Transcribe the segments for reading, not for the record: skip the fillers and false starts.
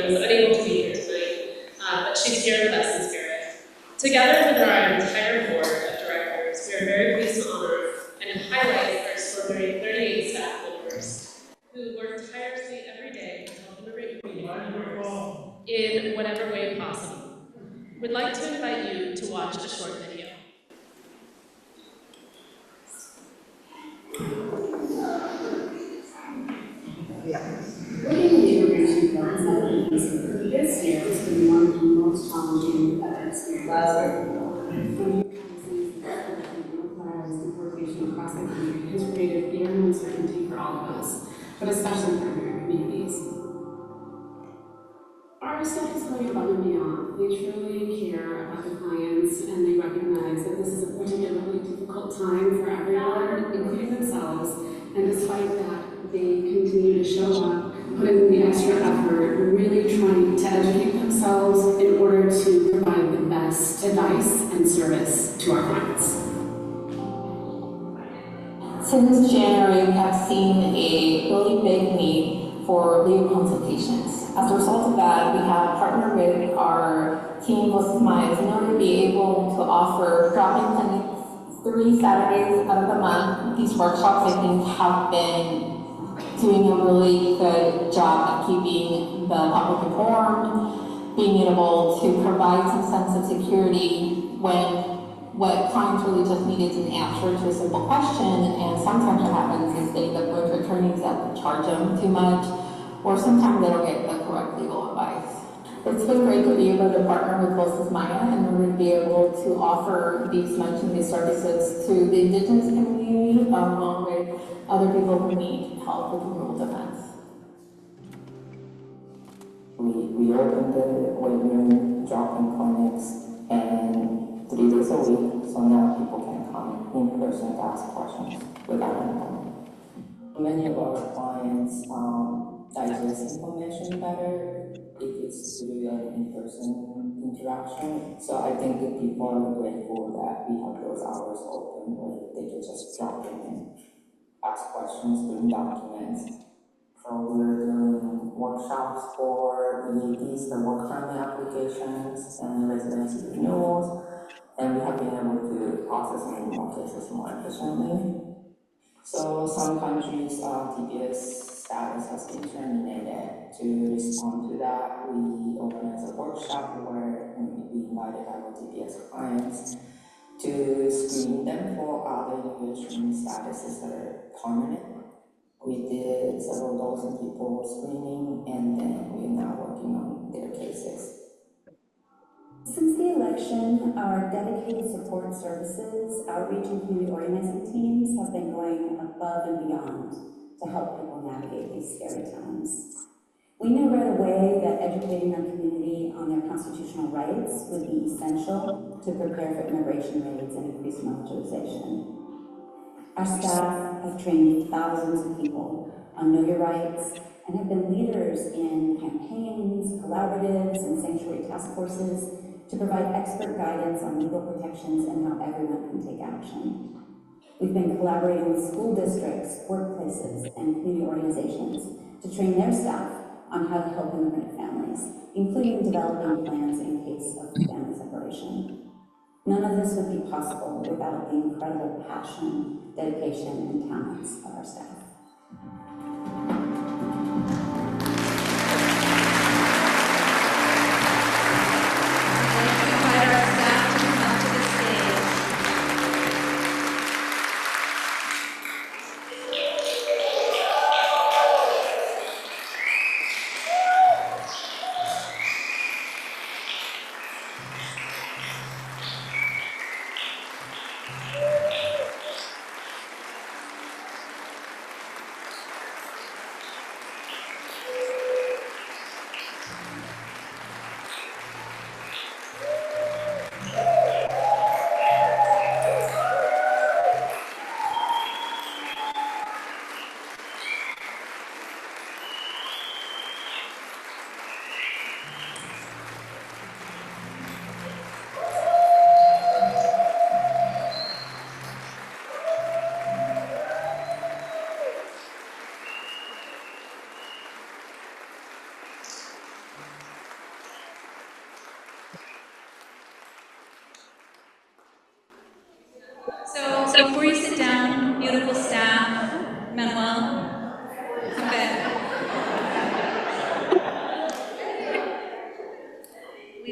was unable to be here tonight, but she's here with us in spirit. Together with our entire board of directors, we are very pleased to honor and highlight our extraordinary 38 staff members who work tirelessly every day to help immigrant community members in whatever way possible. We'd like to invite you to watch a short video. Working with immigration funds has been easy. This year has been one of the most challenging I've ever experienced. Deportation across the country has created fear and uncertainty for all of us, but especially for immigrant communities. Our staff is going above and beyond. They truly care about the clients, and they recognize that this is a particularly difficult time for everyone, including themselves, and despite that, they continue to show up, put in the extra effort, really trying to educate themselves in order to provide the best advice and service to our clients. Since January, we have seen a really big need for legal consultations. As a result of that, we have partnered with our team, Voces Mayas, in order to be able to offer drop-in clinics 3 Saturdays out of the month. These workshops, I think, have been doing a really good job at keeping the public informed, being able to provide some sense of security when what clients really just needed an answer to a simple question, and sometimes what happens is they end up going to attorneys that charge them too much, or sometimes they don't get the correct legal advice. It's been great to be able to partner with Voces Maya in order to be able to offer these services to the indigenous community, along with other people who need help with criminal defense. We opened the waiting room, drop-in clinics, and 3 days a week, so now people can come in person to ask questions without an appointment. Many of our clients digest information better if it's through an in-person interaction. So I think that people are grateful that we have those hours open where they can just drop in and ask questions, bring documents. So we're doing workshops for EADs, the work-friendly applications, and residency renewals. And we have been able to process many more cases more efficiently. So some countries, TPS status has been terminated. To respond to that, we organized a workshop where we invited our TPS clients to screen them for other immigration statuses that are permanent. We did several dozen people screening, and then we're now working on their cases. Since the election, our dedicated support services, outreach, and community organizing teams have been going above and beyond to help people navigate these scary times. We knew right away that educating our community on their constitutional rights would be essential to prepare for immigration raids and increased militarization. Our staff have trained thousands of people on Know Your Rights and have been leaders in campaigns, collaboratives, and sanctuary task forces to provide expert guidance on legal protections and how everyone can take action. We've been collaborating with school districts, workplaces, and community organizations to train their staff on how to help immigrant families, including developing plans in case of family separation. None of this would be possible without the incredible passion, dedication, and talents of our staff.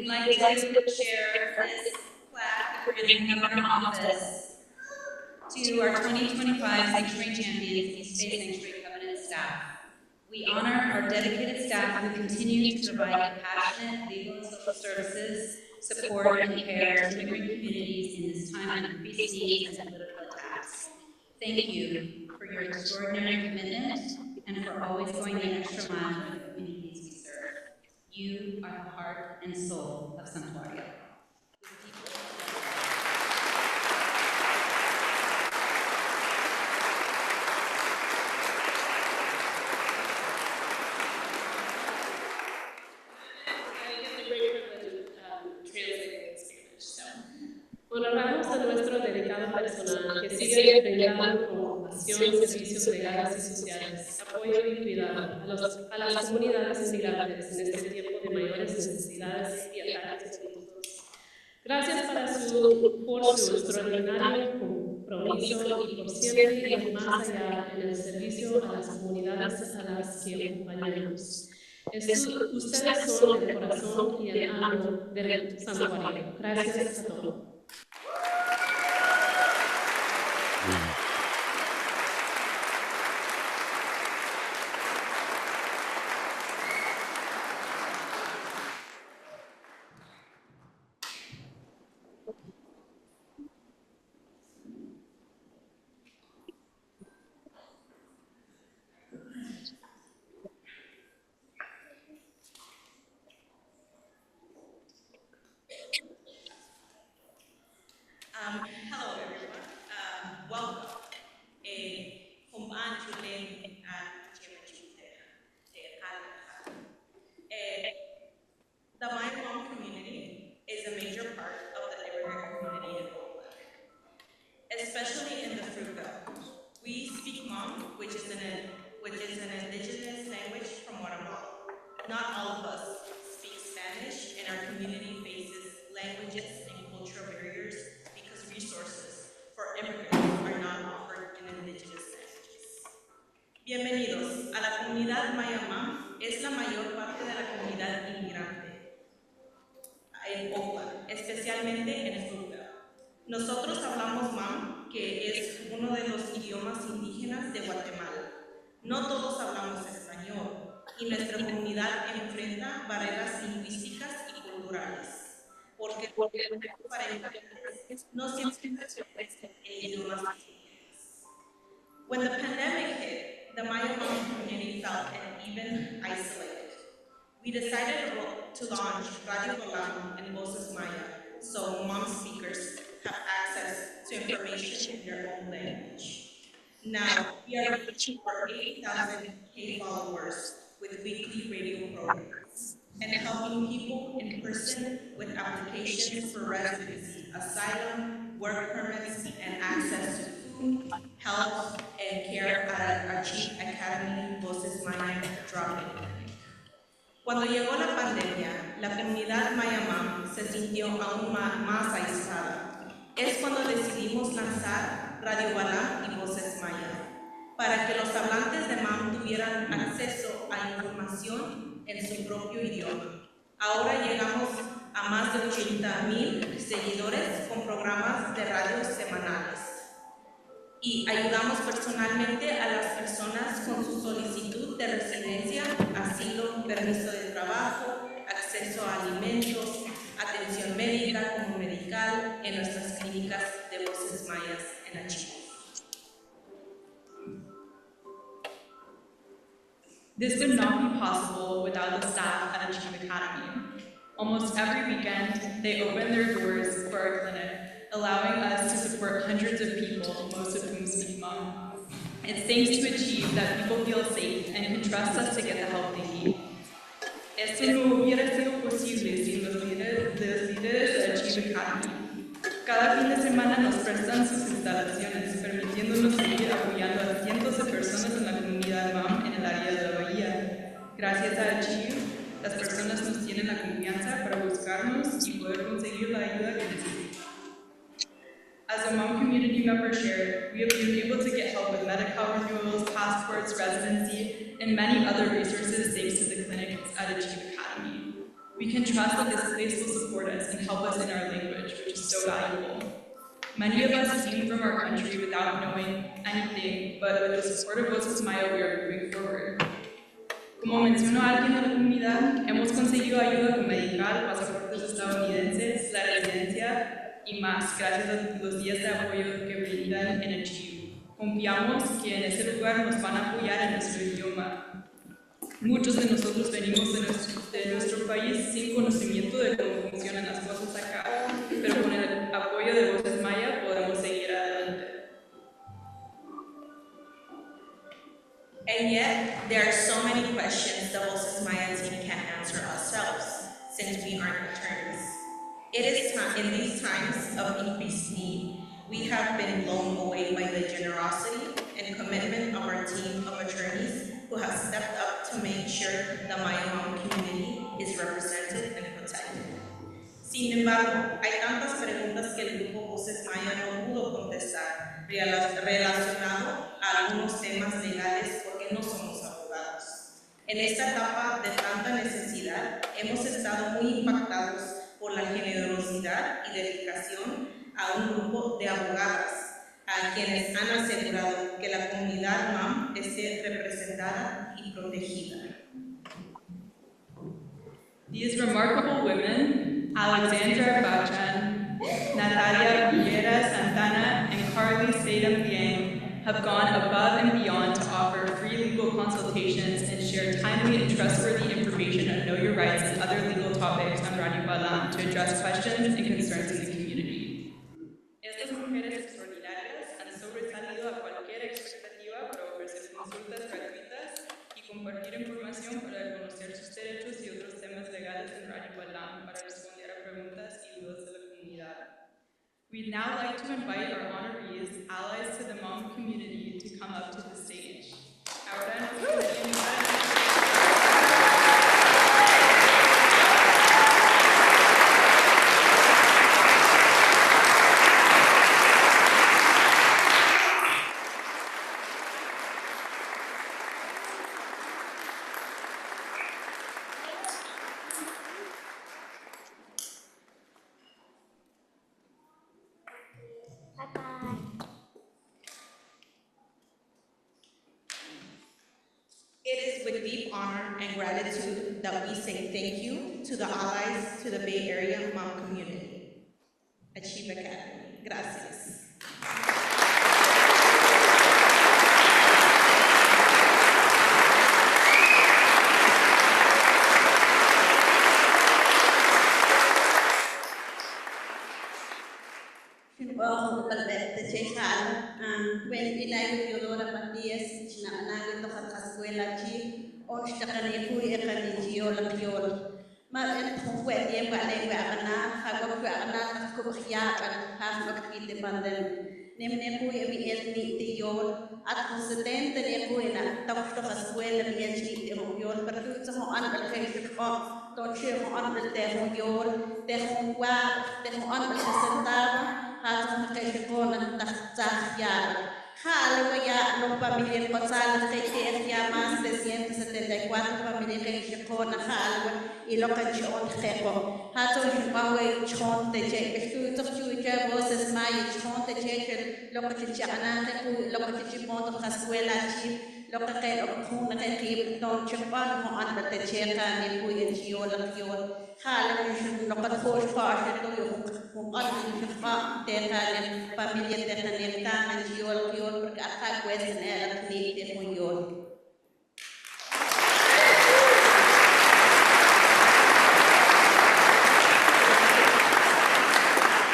we'd like to share this plaque that we're going to have in our office to our 2025 Sanctuary Champions East Bay Sanctuary Covenant staff. We honor our dedicated staff who continue to provide compassionate legal and social services, support, and care to immigrant communities in this time of increased needs and political attacks. Thank you for your extraordinary commitment and for always going the extra mile for the communities we serve. You are the heart and soul of Santuario. Honoramos a nuestro dedicado personal que sigue brindando con pasión servicios legales y sociales, apoyo y cuidado a las comunidades inmigrantes en este tiempo de mayores necesidades y ataques políticos. Gracias por su extraordinario compromiso y por siempre ir más allá en el servicio a las comunidades a las que acompañamos. Ustedes son el corazón y el alma del santuario. Gracias a todos. Hello everyone, welcome. Kumban Julen the My Mom community is a major part of the immigrant community in Oakland, especially in the Fruit Belt. We speak Mom, which is an indigenous language from Guatemala. Not all of us speak Spanish, and our community faces languages and cultural barriers because resources for immigrants are not offered in indigenous languages. Bienvenidos a la comunidad Maya Mam. Es la mayor parte de la comunidad inmigrante en Oakland, especialmente en Fruit Belt. Nosotros hablamos Mam, que es uno de los idiomas indígenas de Guatemala. No todos hablamos español y nuestra comunidad enfrenta barreras lingüísticas y culturales, porque para inmigrantes no siempre el idioma indígenas. When the pandemic hit, the Maya Mom community felt even isolated. We decided to launch Radio Balam and Voces Maya, so Mom speakers have access to information in their own language. Now, we are reaching over 8,000 K followers with weekly radio programs and helping people in person with applications for residency, asylum, work permits, and access to food, health, and care at our Chief Academy Voces Maya drop-in clinic. Cuando llegó la pandemia, la comunidad Maya Mam se sintió aún más aislada. Es cuando decidimos lanzar Radio Balam y Voces Maya, para que los hablantes de Mam tuvieran acceso a información en su propio idioma. Ahora llegamos a más de 80,000 seguidores con programas de radio semanales. Y ayudamos personalmente a las personas con su solicitud de residencia, asilo, permiso de trabajo, acceso a alimentos, atención médica como medical en nuestras clínicas de Voces Mayas en Achievas. This would not be possible without the staff at Achieve Academy. Almost every weekend, they open their doors for our clinic, allowing us to support hundreds of people, most of whom speak Hmong. It's thanks to Achieve that people feel safe and can trust us to get the help they need. Esto no hubiera sido posible sin los líderes de Achieve Academy. Cada fin de semana nos prestan sus instalaciones, permitiéndonos seguir apoyando a cientos de personas en la comunidad Mam en el área de la Bahía. Gracias a Achieve, las personas nos tienen la confianza para buscarnos y poder conseguir la ayuda que necesitan. As a Hmong community member shared, we have been able to get help with medical renewals, passports, residency, and many other resources thanks to the clinics at Achieve Academy. We We can trust that this place will support us and help us in our language, which is so valuable. Many of us came from our country without knowing anything, but with the support of Voces Maya, we are moving forward. Como mencionó alguien de la comunidad, hemos conseguido ayuda con medical, pasaportes estadounidenses, la residencia y más gracias a los días de apoyo que brindan en Achieve. Confiamos que en ese lugar nos van a apoyar en nuestro idioma. Muchos de nosotros venimos de nuestro país sin conocimiento de cómo funcionan las cosas acá, pero con el apoyo de Voces Maya podemos seguir adelante. And yet, there are so many questions the Voces Maya team can't answer ourselves, since we aren't attorneys. It is in these times of increased need, we have been blown away by the generosity and commitment of our team of attorneys who have stepped up to make sure the Maya Mom community is represented and protected. Sin embargo, hay tantas preguntas que el grupo Voces Maya no pudo contestar relacionado a algunos temas legales porque no somos abogados. En esta etapa de tanta necesidad, hemos estado muy impactados por la generosidad y dedicación a un grupo de abogadas, a quienes han asegurado que la comunidad MAM esté representada y protegida. These remarkable women, Alexandra Bachan, Natalia Villera Santana, and Carly Sadam Liang, have gone above and beyond to offer free legal consultations and share timely and trustworthy information on Know Your Rights and other legal topics on Radio Balam to address questions and concerns in the community. Estas mujeres extraordinarias han sobresalido a cualquier expectativa para ofrecer consultas gratuitas y compartir información para conocer sus derechos y otros temas legales en Radio Balam para responder a preguntas y dudas de la comunidad. We'd now like to invite our honorees, allies to the Mom community, to come up to the stage. Ahora nos gustaría invitar It is with deep honor and gratitude that we say thank you to the allies to the Bay Area Mom community. Achieve Academy. Gracias. Well, the Chekan, when we like your Lord Matthias, Chinanaga, the Hasquela Chief, or Stakane, who Ekan, Geol. Martin, when they were Agana, Hagana, Kukia, and half of independent. Nemnepu, we ethnic the Yol, at the tent, the Nepuina, Dr. Hasquela, the Enchi, the Yol, but it's a uncle, don't share on the Yol, the Hongwa, the Uncle Santava. At the Kona Tachya. Hallelujah, no familia Cotsala, Tekia, Mas, the Sientas, familia Shikona, Hallelujah, Ilokachon, Hepo. Hato Shimawe, Chon, the Students of Chuja, Voces Maya, Chon, the Chechen, Lokachana, Lokachimon of Hasquela Chief, Lokatel of Kuna, Don Chapan, on the Cheka, and Pui and Giola, Hallelujah, Lokaposh Party, Teka, familia Teka, and Giol, attack Western Air, Native New York.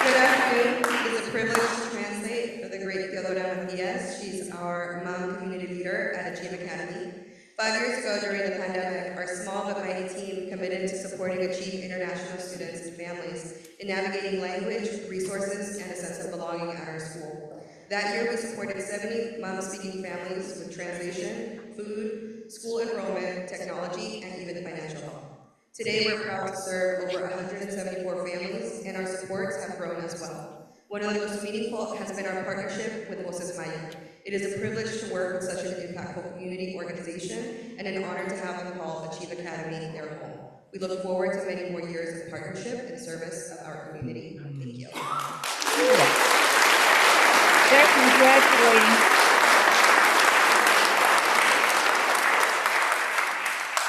Good afternoon. It is a privilege to translate for the great Theodora Matias. She's our Mom community leader at Achieve Academy. 5 years ago, during the pandemic, our small but mighty team committed to supporting Achieve international students and families in navigating language, resources, and a sense of belonging at our school. That year, we supported 70 Mom-speaking families with translation, food, school enrollment, technology, and even financial help. Today, we're proud to serve over 174 families, and our supports have grown as well. One of the most meaningful has been our partnership with Voces Maya. It is a privilege to work with such an impactful community organization, and an honor to have them call Achieve Academy their home. We look forward to many more years of partnership and service of our community. Thank you. They're congratulating.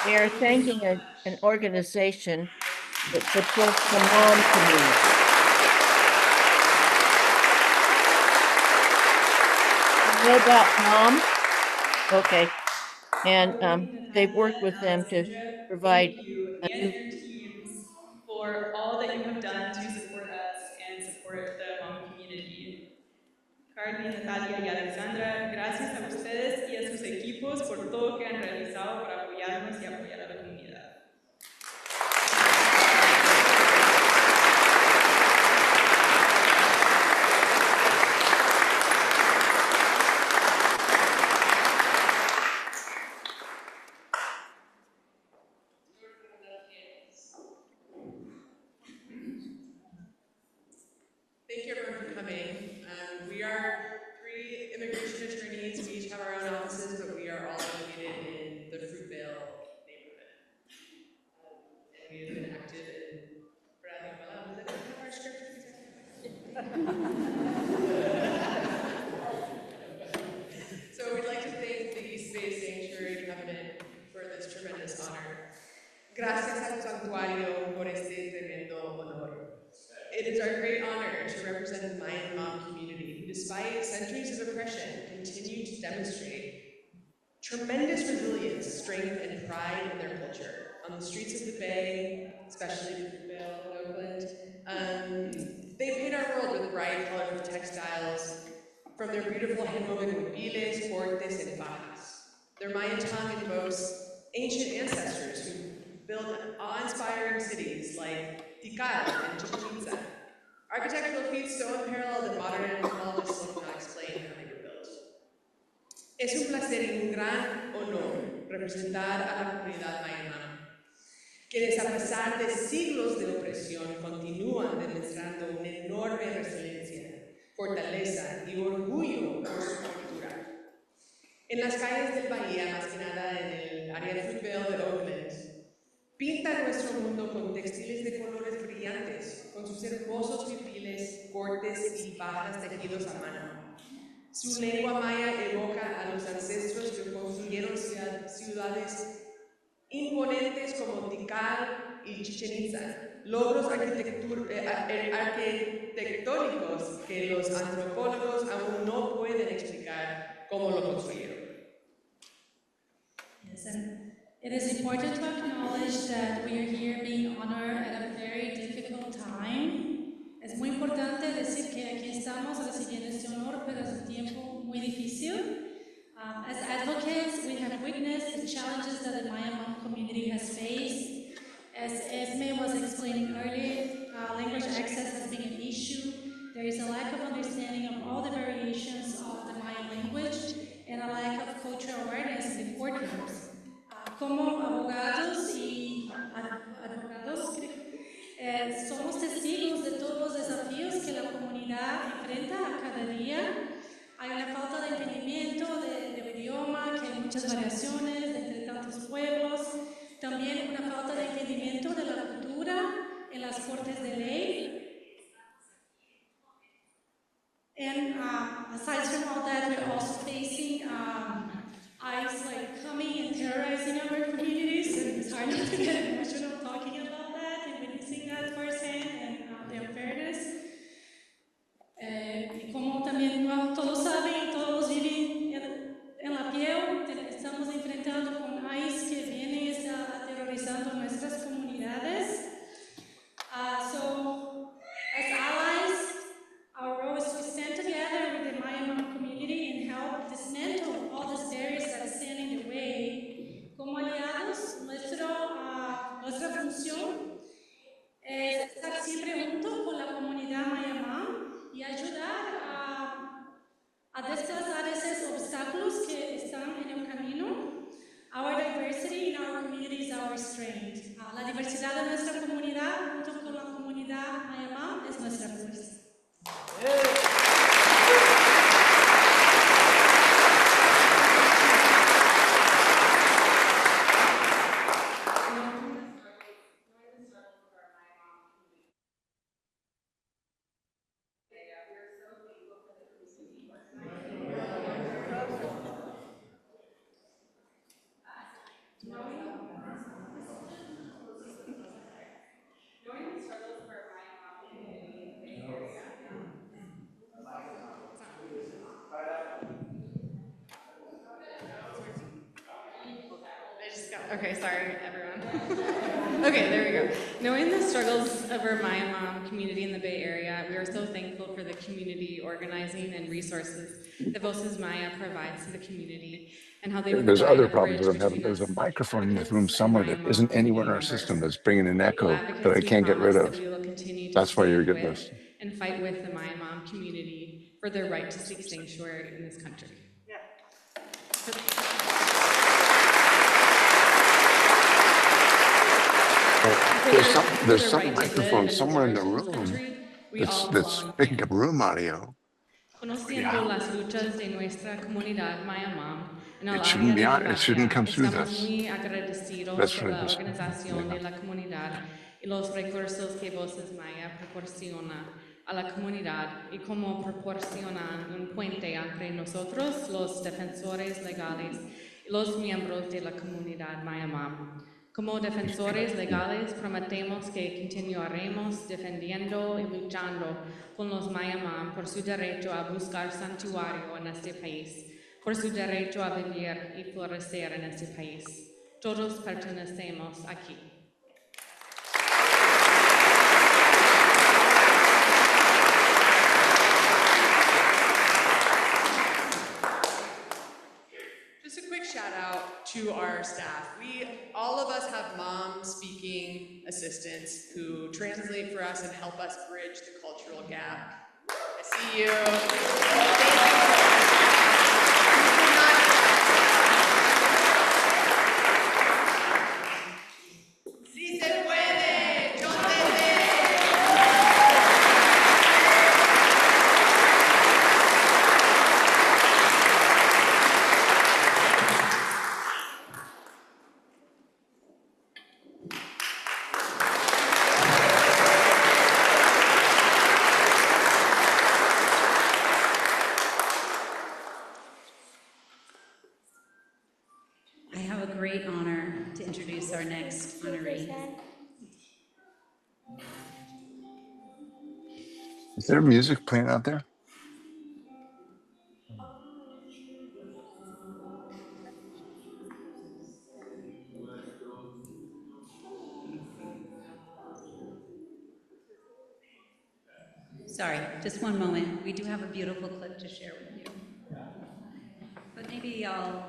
They are thanking an organization that supports the mom community. You know about mom? Okay. And they've worked with them to provide Thank you a and your teams for all that you have done to support us and support the mom community. Carly, Natalia y Alexandra, gracias a ustedes y a sus equipos por todo lo que han realizado para apoyarnos y apoyar a la comunidad. Thank you everyone for coming. We are 3 immigration attorneys. We each have our own offices, but we are all located in the Fruitvale neighborhood. And we have been active in does that have our script? So we'd like to thank the East Bay Sanctuary Covenant for this tremendous honor. Gracias al santuario por este tremendo honor. It is our great honor to represent the Mayan mom community who, despite centuries of oppression, continue to demonstrate tremendous resilience, strength, and pride in their culture. On the streets of the Bay, especially Fruitvale and Oakland, they paint our world with bright, colorful textiles, from their beautiful hand-woven huipiles, cortes, and fajas. Their Mayan tongue invokes ancient ancestors who built awe-inspiring cities like Tikal and Chichen Itza. Architectural feats so unparalleled that modern anthropologists still cannot explain how they were built. Es un placer y un gran honor representar a la comunidad mayana, quienes a pesar de siglos de opresión continúan demostrando una enorme resiliencia, fortaleza y orgullo por su cultura. En las calles del Bahía, más que nada en el área de Fruitvale de Oakland, pinta nuestro mundo con textiles de colores brillantes, con sus hermosos huipiles, cortes y fajas tejidos a mano. Su lengua maya evoca a los ancestros que construyeron ciudades imponentes como Tikal y Chichen Itza, logros arquitectónicos que los antropólogos aún no pueden explicar cómo lo construyeron. Yes, and it is important to acknowledge that we are here being honored at a very difficult time. Es muy importante decir que aquí estamos recibiendo este honor, pero es un tiempo muy difícil. As advocates, we have witnessed the challenges that the Mayan mom community has faced. As Esme was explaining earlier, language access has been an issue. There is a lack of understanding of all the variations of the Mayan language and a lack of cultural awareness in the courtrooms. Como abogados y advocados, somos testigos de todos los desafíos que la comunidad enfrenta a cada día. Hay una falta de entendimiento del idioma, que hay muchas variaciones entre tantos pueblos. También una falta de entendimiento de la cultura en las cortes de ley. And aside from all that, we're also facing ICE coming and terrorizing our communities, and it's hard not to get emotional talking about that and witnessing that firsthand and the unfairness. Y como también todos saben, todos viven en la piel, estamos enfrentando con ICE que viene y está aterrorizando nuestras comunidades. So, as allies, our role is to stand together with the Mayan community and help dismantle all these barriers that stand in the way. Como aliados, nuestra función es estar siempre junto con la comunidad Mayamá y ayudar a desplazar esos obstáculos que están en el camino. Our diversity in our community is our strength. La diversidad de nuestra comunidad junto con la comunidad Mayamá es nuestra fuerza. Okay, sorry, everyone. Okay, there we go. Knowing the struggles of our Maya Mom community in the Bay Area, we are so thankful for the community organizing and resources that Voces Maya provides to the community and how they There's provide other a problems bridge that I'm having. between There's a us, microphone in this room advocates and somewhere Maya that Mom isn't anywhere in community our system members. that's bringing an Local echo that I advocates, we can't get rid promise that of. we will continue to That's why you're stand getting with this. and fight with the Maya Mom community for their right to seek sanctuary in this country. There's some microphone somewhere in the room that's picking up room audio. Conociendo las luchas de nuestra comunidad Maya Mom en el It área shouldn't be de on. It shouldn't Nevaska, come through estamos this. muy agradecidos That's por what la it is. organización Yeah. de la comunidad y los recursos que Voces Maya proporciona a la comunidad y cómo proporcionan un puente entre nosotros, los defensores legales y los miembros de la comunidad Maya Mom. Como defensores legales, prometemos que continuaremos defendiendo y luchando con los Maya Mom por su derecho a buscar santuario en este país, por su derecho a vivir y florecer en este país. Todos pertenecemos aquí. Just a quick shout out to our staff. All of us have mom speaking assistants who translate for us and help us bridge the cultural gap. I see you. Sí se puede, yo I have a great honor to introduce our next honoree. Is there music playing out there? Sorry, just one moment. We do have a beautiful clip to share with you. But maybe I'll...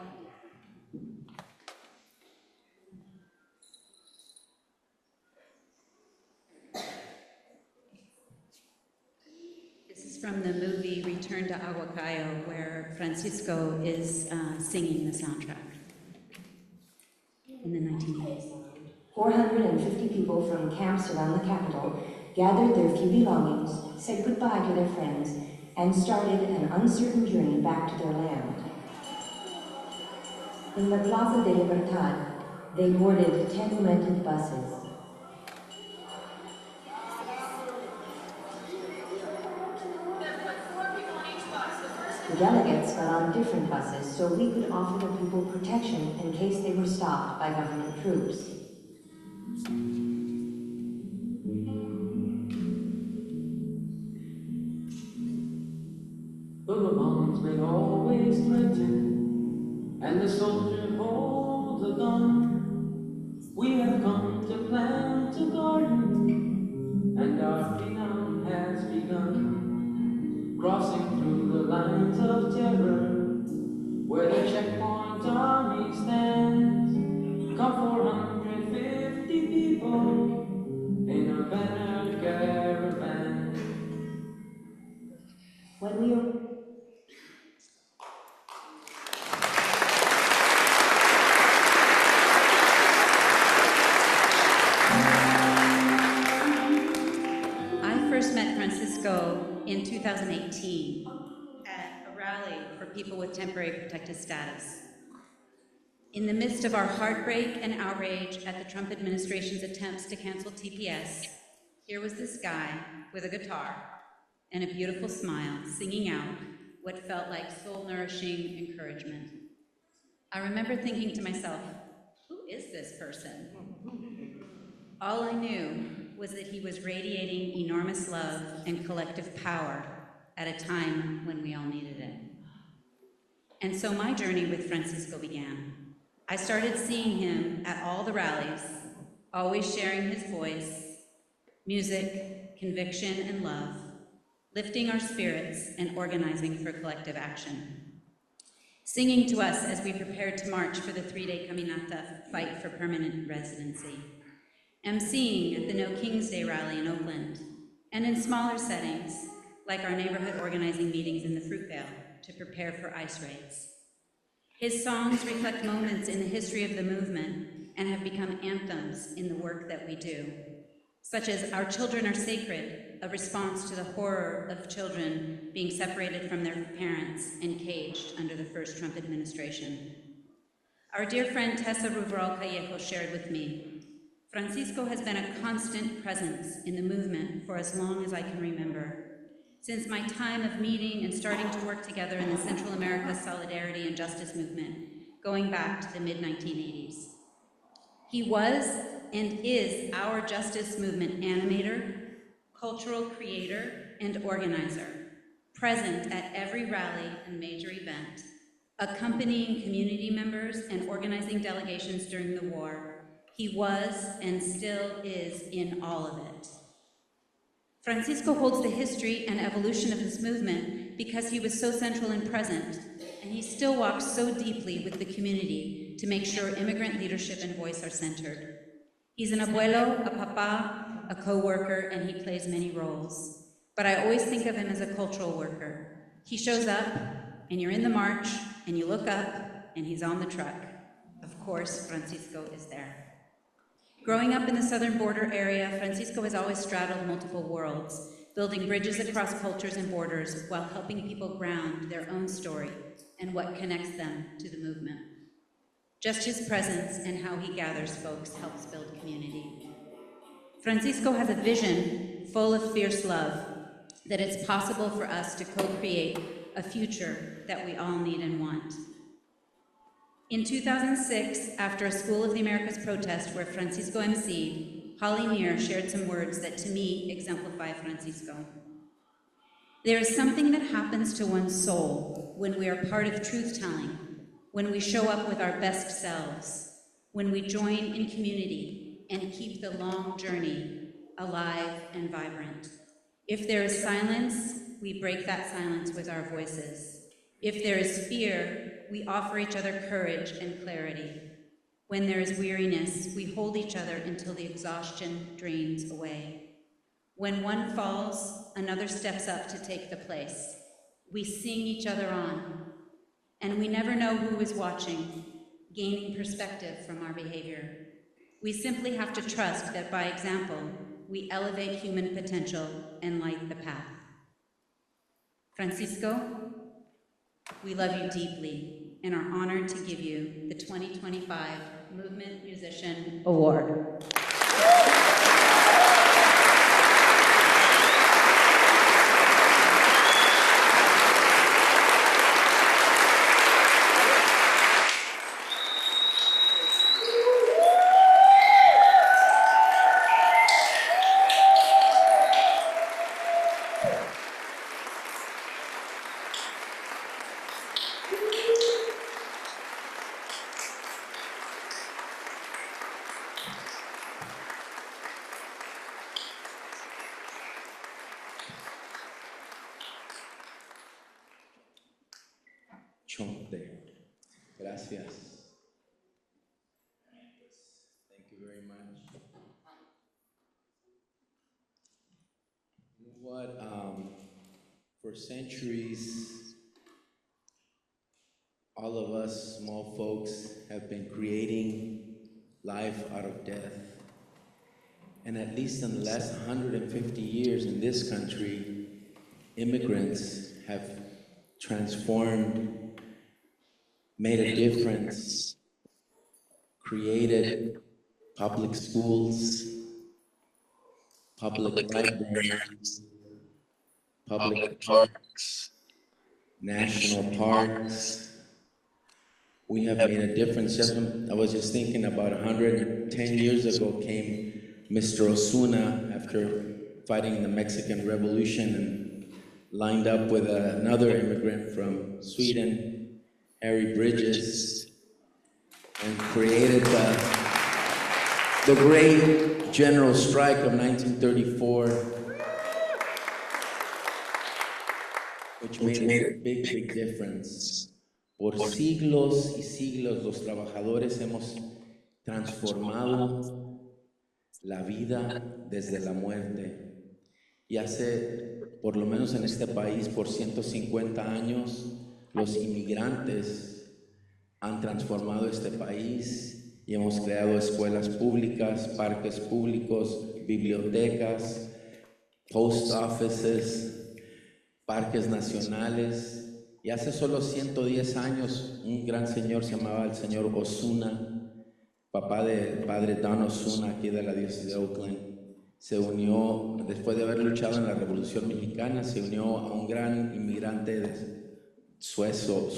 This is from the movie Return to Aguacayo, where Francisco is singing the soundtrack in the 1980s. 450 people from camps around the capital gathered their few belongings, said goodbye to their friends, and started an uncertain journey back to their land. In the Plaza de Libertad, they boarded 10 rented buses. The delegates got on different buses so we could offer the people protection in case they were stopped by government troops. But the bombs may always threaten, and the soldier holds a gun. We have come to plant a garden, and our freedom has begun. Crossing through the lines of terror, where the checkpoint army stands. Come 450 people in a banner caravan. When we were I first met Francisco in 2018 at a rally for people with temporary protected status. In the midst of our heartbreak and outrage at the Trump administration's attempts to cancel TPS, here was this guy with a guitar and a beautiful smile singing out what felt like soul-nourishing encouragement. I remember thinking to myself, who is this person? All I knew was that he was radiating enormous love and collective power at a time when we all needed it. And so my journey with Francisco began. I started seeing him at all the rallies, always sharing his voice, music, conviction, and love, lifting our spirits and organizing for collective action. Singing to us as we prepared to march for the 3-day Caminata Fight for Permanent Residency. emceeing at the No King's Day rally in Oakland, and in smaller settings, like our neighborhood organizing meetings in the Fruitvale to prepare for ICE raids. His songs reflect moments in the history of the movement and have become anthems in the work that we do, such as Our Children Are Sacred, a response to the horror of children being separated from their parents and caged under the first Trump administration. Our dear friend Tessa Ruveral Callejo shared with me, Francisco has been a constant presence in the movement for as long as I can remember, since my time of meeting and starting to work together in the Central America Solidarity and Justice Movement, going back to the mid-1980s. He was and is our justice movement animator, cultural creator, and organizer, present at every rally and major event, accompanying community members and organizing delegations during the war. He was and still is in all of it. Francisco holds the history and evolution of this movement because he was so central and present, and he still walks so deeply with the community to make sure immigrant leadership and voice are centered. He's an abuelo, a papa, a co-worker, and he plays many roles. But I always think of him as a cultural worker. He shows up, and you're in the march, and you look up, and he's on the truck. Of course, Francisco is there. Growing up in the southern border area, Francisco has always straddled multiple worlds, building bridges across cultures and borders while helping people ground their own story and what connects them to the movement. Just his presence and how he gathers folks helps build community. Francisco has a vision full of fierce love that it's possible for us to co-create a future that we all need and want. In 2006, after a School of the Americas protest where Francisco emceed, Holly Neer shared some words that to me exemplify Francisco. There is something that happens to one's soul when we are part of truth-telling, when we show up with our best selves, when we join in community and keep the long journey alive and vibrant. If there is silence, we break that silence with our voices. If there is fear, we offer each other courage and clarity. When there is weariness, we hold each other until the exhaustion drains away. When one falls, another steps up to take the place. We sing each other on, and we never know who is watching, gaining perspective from our behavior. We simply have to trust that by example, we elevate human potential and light the path. Francisco, we love you deeply and are honored to give you the 2025 Movement Musician Award. Chonte. Gracias. Thank you very much. You know what? For centuries, all of us small folks have been creating life out of death. And at least in the last 150 years in this country, immigrants have transformed, made a difference, created public schools, public libraries, public parks, national parks. We have made a difference. I was just thinking about 110 years ago came Mr. Osuna after fighting the Mexican Revolution and lined up with another immigrant from Sweden, Harry Bridges, and created the great general strike of 1934, which made a big difference. Por siglos y siglos los trabajadores hemos transformado la vida desde la muerte. Y hace, por lo menos en este país, por 150 años, los inmigrantes han transformado este país y hemos creado escuelas públicas, parques públicos, bibliotecas, post offices, parques nacionales. Y hace solo 110 años, un gran señor se llamaba el señor Osuna, papá del padre Don Osuna, aquí de la diócesis de Oakland, se unió, después de haber luchado en la Revolución Mexicana, se unió a un gran inmigrante sueco,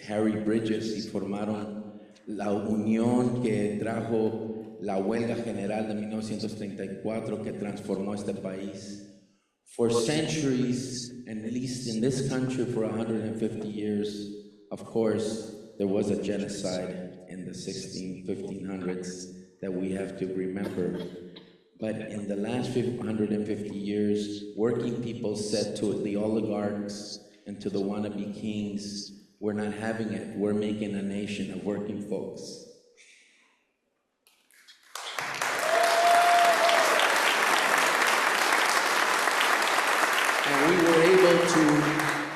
Harry Bridges, y formaron la unión que trajo la huelga general de 1934 que transformó este país. For centuries, and at least in this country for 150 years, of course, there was a genocide in the 1500s that we have to remember. But in the last 150 years, working people said to the oligarchs and to the wannabe kings, we're not having it, we're making a nation of working folks. And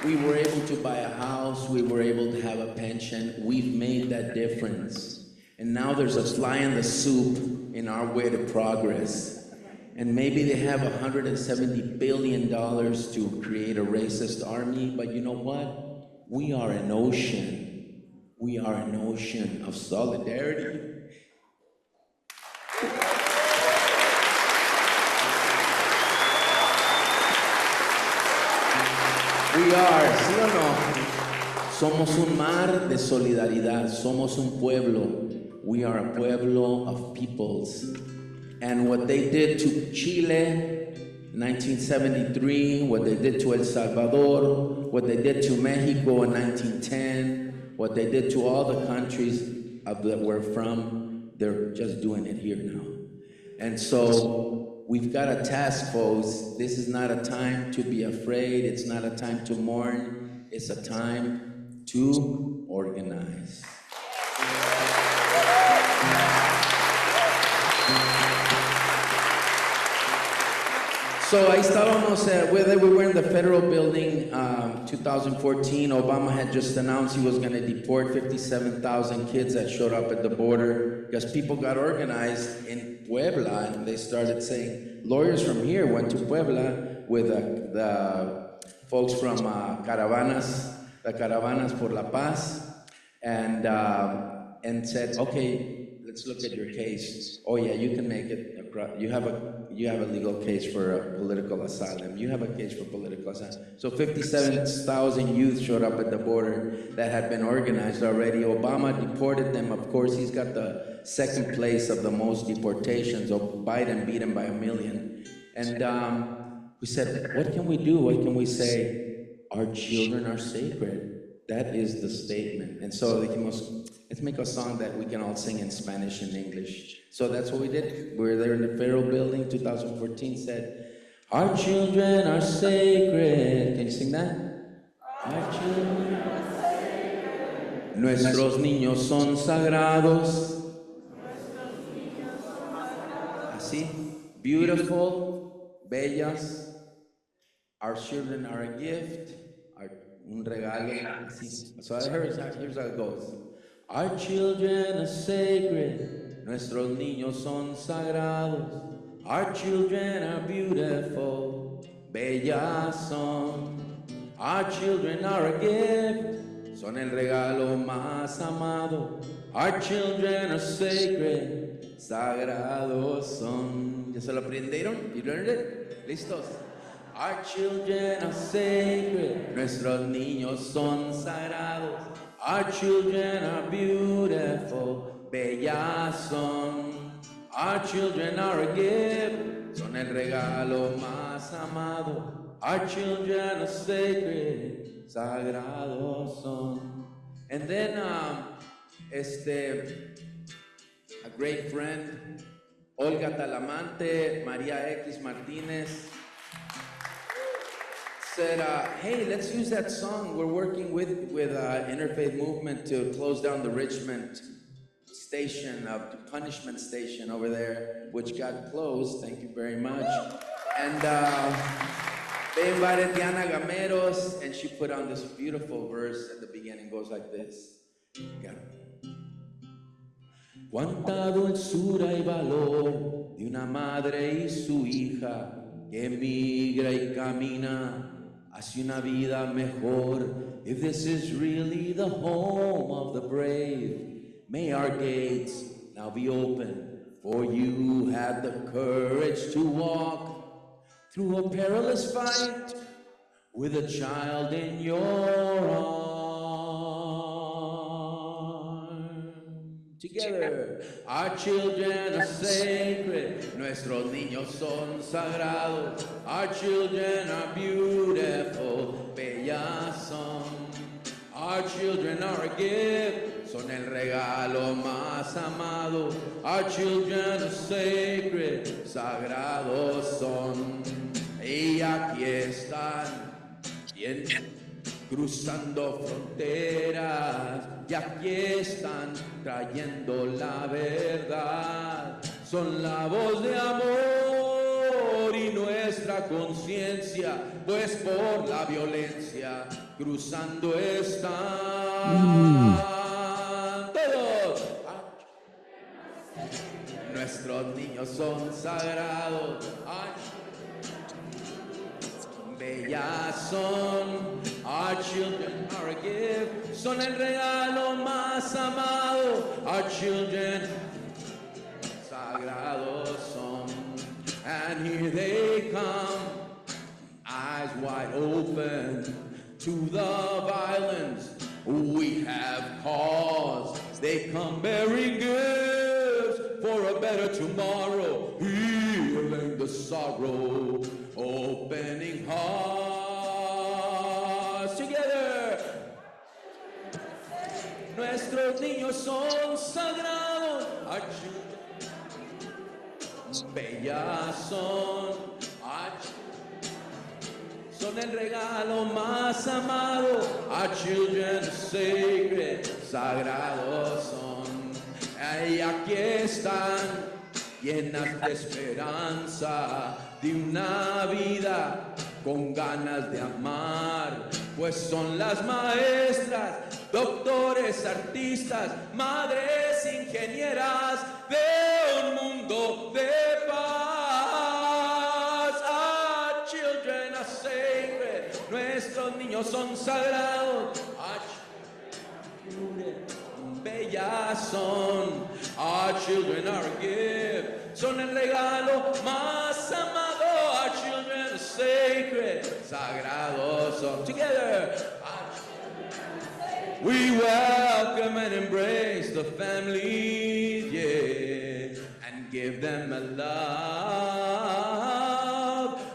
we were able to buy a house, we were able to have a pension. We've made that difference. And now there's a fly in the soup in our way to progress. And maybe they have $170 billion to create a racist army, but you know what? We are an ocean. We are an ocean of solidarity. We are, ¿sí o no? Somos un mar de solidaridad. Somos un pueblo. We are a pueblo of peoples. And what they did to Chile in 1973, what they did to El Salvador, what they did to Mexico in 1910, what they did to all the countries that we're from, they're just doing it here now. And so we've got a task force. This is not a time to be afraid. It's not a time to mourn. It's a time to organize. So ahí estábamos, we were in the federal building, 2014. Obama had just announced he was going to deport 57,000 kids that showed up at the border because people got organized in Puebla, and they started saying, lawyers from here went to Puebla with the folks from the Caravanas por la Paz, and said, okay, let's look at your case. Oh yeah, you can make it. You have a legal case for political asylum. You have a case for political asylum. So 57,000 youth showed up at the border that had been organized already. Obama deported them. Of course, he's got the second place of the most deportations. Biden beat him by 1 million. And we said, what can we do? What can we say? Our children are sacred. That is the statement. And so dijimos, let's make a song that we can all sing in Spanish and English. So that's what we did. We were there in the federal building, 2014, said, our children are sacred. Can you sing that? Our children are sacred. Nuestros niños son sagrados. Así, beautiful, bellas. Our children are a gift. Un regalo. So here's how it goes. Our children are sacred. Nuestros niños son sagrados. Our children are beautiful. Bellas son. Our children are a gift. Son el regalo más amado. Our children are sacred. Sagrados son. ¿Ya se lo aprendieron? You learned it? ¿Listos? Our children are sacred, nuestros niños son sagrados. Our children are beautiful, bellas son. Our children are a gift, son el regalo más amado. Our children are sacred, sagrados son. And then A great friend, Olga Talamante, Maria X Martinez, said, hey, let's use that song. We're working with Interfaith Movement to close down the Richmond station, punishment station over there, which got closed. Thank you very much. And they invited Diana Gameros, and she put on this beautiful verse at the beginning. Goes like this. Cuánta dulzura y valor de una madre y su hija que emigra y camina hacia una vida mejor. If this is really the home of the brave, may our gates now be open, for you had the courage to walk through a perilous fight with a child in your arms. Together, our children are sacred, nuestros niños son sagrados, our children are beautiful, bellas son. Our children are a gift, son el regalo más amado. Our children are sacred, sagrados son. Y aquí están, bien, cruzando fronteras. Y aquí están, trayendo la verdad. Son la voz de amor y nuestra conciencia, pues por la violencia cruzando están todos. Nuestros niños son sagrados, bellas son. Our children are a gift, son el regalo más amado. Our children sagrados son. And here they come, eyes wide open to the violence we have caused. They come bearing gifts for a better tomorrow, healing the sorrow, opening hearts. Together, nuestros niños son sagrados, our children bellas son, son el regalo más amado. Our children are sacred, sagrados son. Y aquí están, llenas de esperanza, de una vida con ganas de amar, pues son las maestras, doctores, artistas, madres, ingenieras de un mundo de paz. Our children are sacred, nuestros niños son sagrados. Our children bellas son. Our children are a gift, son el regalo más amado. Our children are sacred, sagrados son. Together, we welcome and embrace the family, yeah, and give them a love.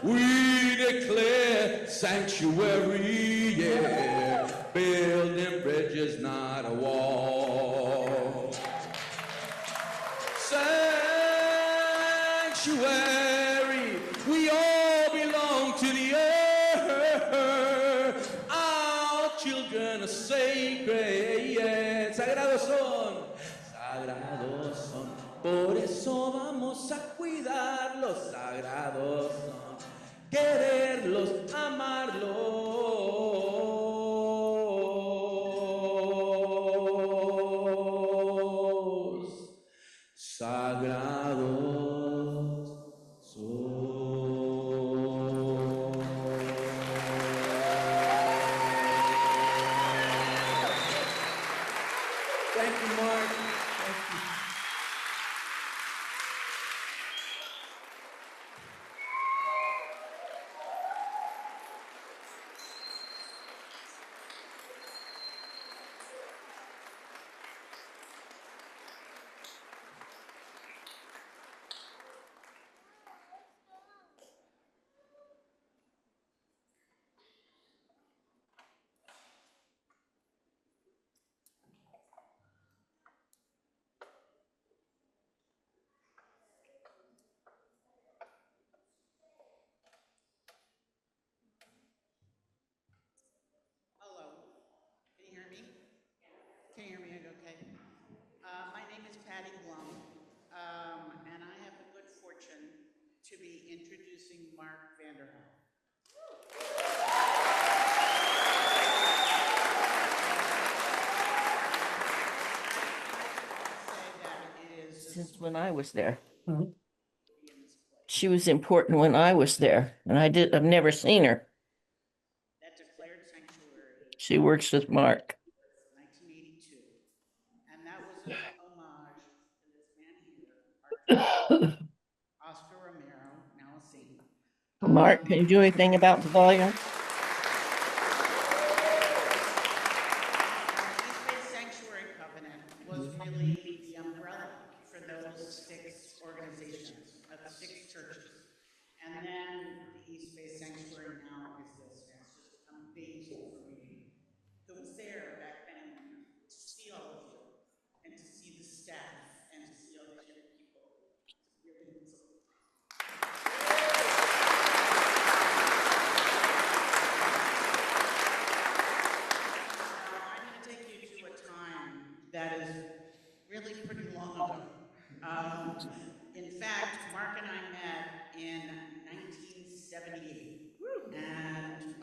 We declare sanctuary, yeah, building bridges, not a wall. Sanctuary, we all belong to the earth. Our children are sacred, yeah. Sagrados son, sagrados son. Por eso vamos a cuidarlos, sagrados son. Quererlos, amarlos, sagrados son. Thank you, Mark. Thank you. introducing Mark Vanderhelm. Since when I was there. She was important when I was there, and I've never seen her. That declared sanctuary She works with Mark. 1982. And that was an homage to this man here, Oscar Romero, now a saint. Mark, can you do anything about the volume? East Bay Sanctuary Covenant was really the umbrella for those 6 organizations, of 6 churches. And then the East Bay Sanctuary now is this, and it's just amazing for me. Who was there back then to see all of you, and to see the staff, and to see all these young people. It's really amazing. I'm going to take you to a time that is really pretty long ago. In fact, Mark and I met in 1978, and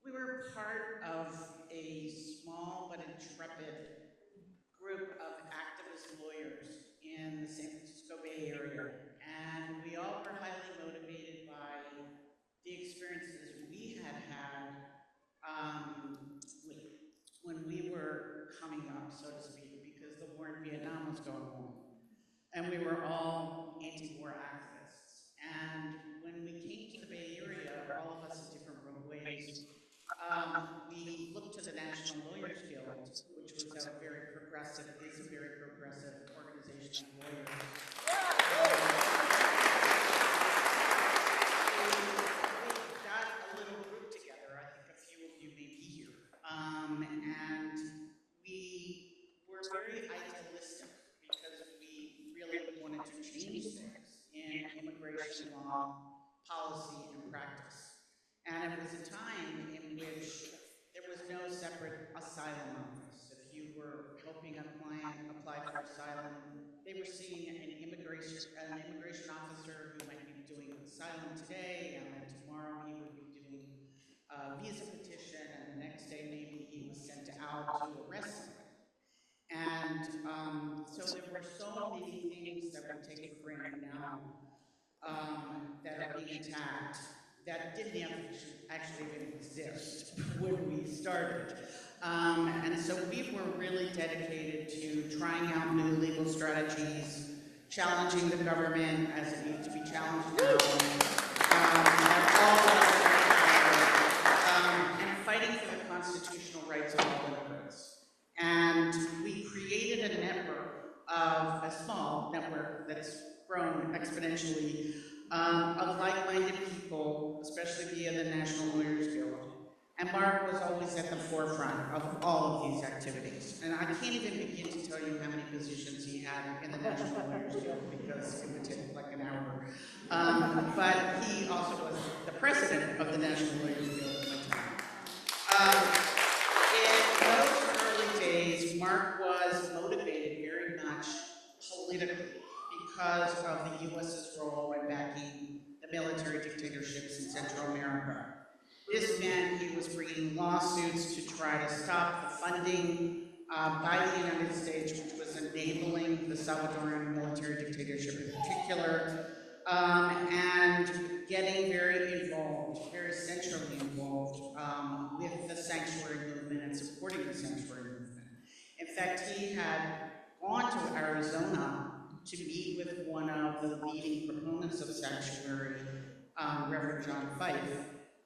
we were part of a small but intrepid group of activist lawyers in the San Francisco Bay Area, and we all were highly motivated by the experiences we had when we were coming up, so to speak, because the war in Vietnam was going on. And we were all anti-war activists. And when we came to the Bay Area, all of us in different ways, we looked to the National Lawyers Guild, which was is a very progressive organization of lawyers. We got a little group together, I think a few of you may be here, and we were very idealistic because we really wanted to change things in immigration law, policy, and practice. And it was a time in which there was no separate asylum office. If you were helping a client apply for asylum, they were seeing an immigration officer who might be doing asylum today, and then tomorrow he would be doing a visa petition, and the next day maybe he was sent out to arrest somebody. And so there were so many things that we take for granted now that are being attacked that didn't actually even exist when we started. And so we were really dedicated to trying out new legal strategies, challenging the government as it needs to be challenged now, and fighting for the constitutional rights of all immigrants. And we created a network a small network that's grown exponentially of like-minded people, especially via the National Lawyers Guild. And Mark was always at the forefront of all of these activities. And I can't even begin to tell you how many positions he had in the National Lawyers Guild because it would take like an hour. But he also was the president of the National Lawyers Guild at the time. In those early days, Mark was motivated very much politically because of the U.S.'s role in backing the military dictatorships in Central America. This meant he was bringing lawsuits to try to stop the funding by the United States, which was enabling the Salvadoran military dictatorship in particular, and getting very involved, very centrally involved with the sanctuary movement and supporting the sanctuary movement. In fact, he had gone to Arizona to meet with one of the leading proponents of sanctuary, Reverend John Fife,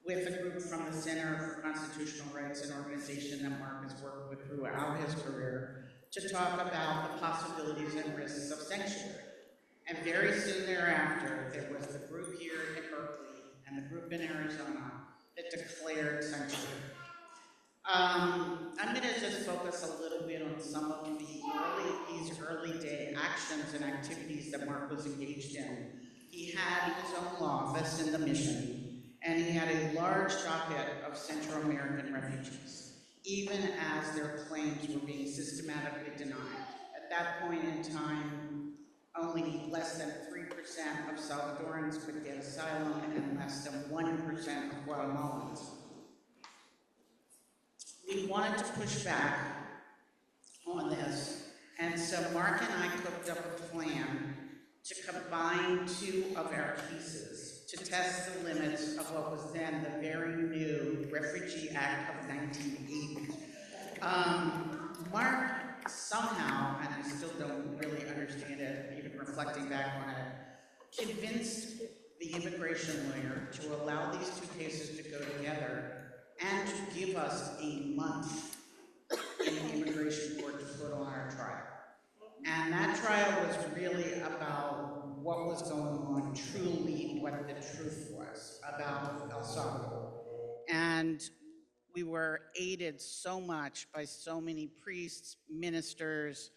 with a group from the Center for Constitutional Rights, an organization that Mark has worked with throughout his career, to talk about the possibilities and risks of sanctuary. And very soon thereafter, there was the group here in Berkeley and the group in Arizona that declared sanctuary. I'm going to just focus a little bit on some of these early day actions and activities that Mark was engaged in. He had his own law office in the mission, and he had a large docket of Central American refugees, even as their claims were being systematically denied. At that point in time, only less than 3% of Salvadorans could get asylum and less than 1% of Guatemalans. We wanted to push back on this, and so Mark and I cooked up a plan to combine two of our cases to test the limits of what was then the very new Refugee Act of 1980. Mark somehow, and I still don't really understand it, even reflecting back on it, convinced the immigration lawyer to allow these two cases to go together and to give us a month in the immigration court to put on our trial. And that trial was really about what was going on, truly what the truth was about El Salvador. And we were aided so much by so many priests, ministers,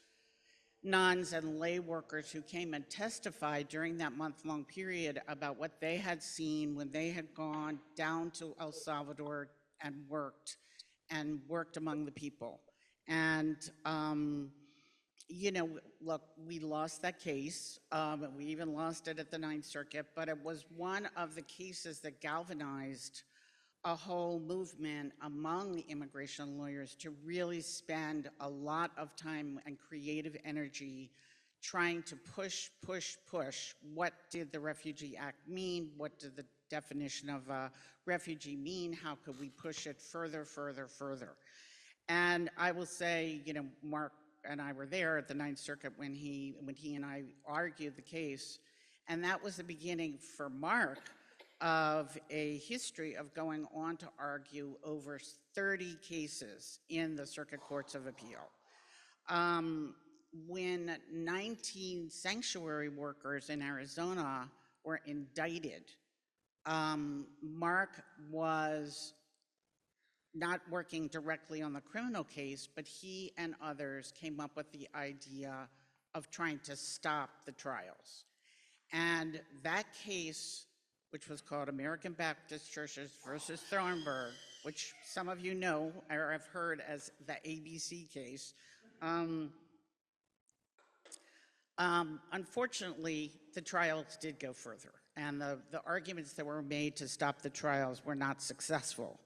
nuns, and lay workers who came and testified during that month-long period about what they had seen when they had gone down to El Salvador and worked among the people. And you know, look, we lost that case. We even lost it at the Ninth Circuit, but it was one of the cases that galvanized a whole movement among immigration lawyers to really spend a lot of time and creative energy trying to push. What did the Refugee Act mean? What did the definition of a refugee mean? How could we push it further? And I will say, you know, Mark and I were there at the Ninth Circuit when he and I argued the case, and that was the beginning for Mark of a history of going on to argue over 30 cases in the Circuit Courts of Appeal. When 19 sanctuary workers in Arizona were indicted, Mark was not working directly on the criminal case, but he and others came up with the idea of trying to stop the trials. And that case, which was called American Baptist Churches versus Thornburg, which some of you know or have heard as the ABC case, unfortunately, the trials did go further, and the arguments that were made to stop the trials were not successful.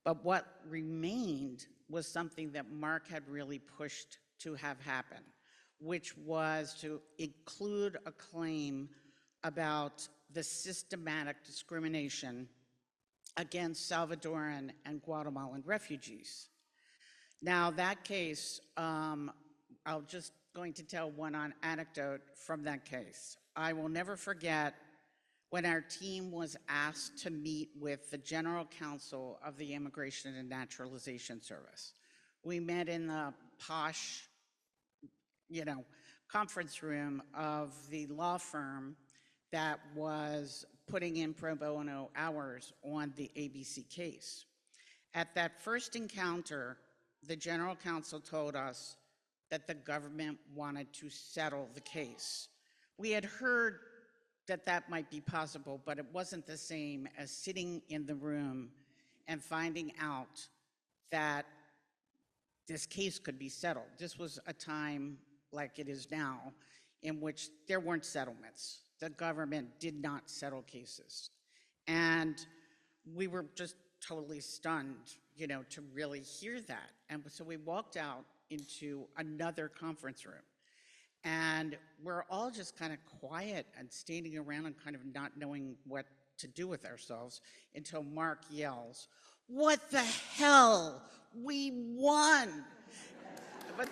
But what remained was something that Mark had really pushed to have happen, which was to include a claim about the systematic discrimination against Salvadoran and Guatemalan refugees. Now that case, I'll just going to tell one anecdote from that case. I will never forget when our team was asked to meet with the General Counsel of the Immigration and Naturalization Service. We met in the posh, you know, conference room of the law firm that was putting in pro bono hours on the ABC case. At that first encounter, the General Counsel told us that the government wanted to settle the case. We had heard that might be possible, but it wasn't the same as sitting in the room and finding out that this case could be settled. This was a time like it is now in which there weren't settlements. The government did not settle cases. And we were just totally stunned, you know, to really hear that. And so we walked out into another conference room. And we're all just kind of quiet and standing around and kind of not knowing what to do with ourselves until Mark yells, "What the hell? We won!" But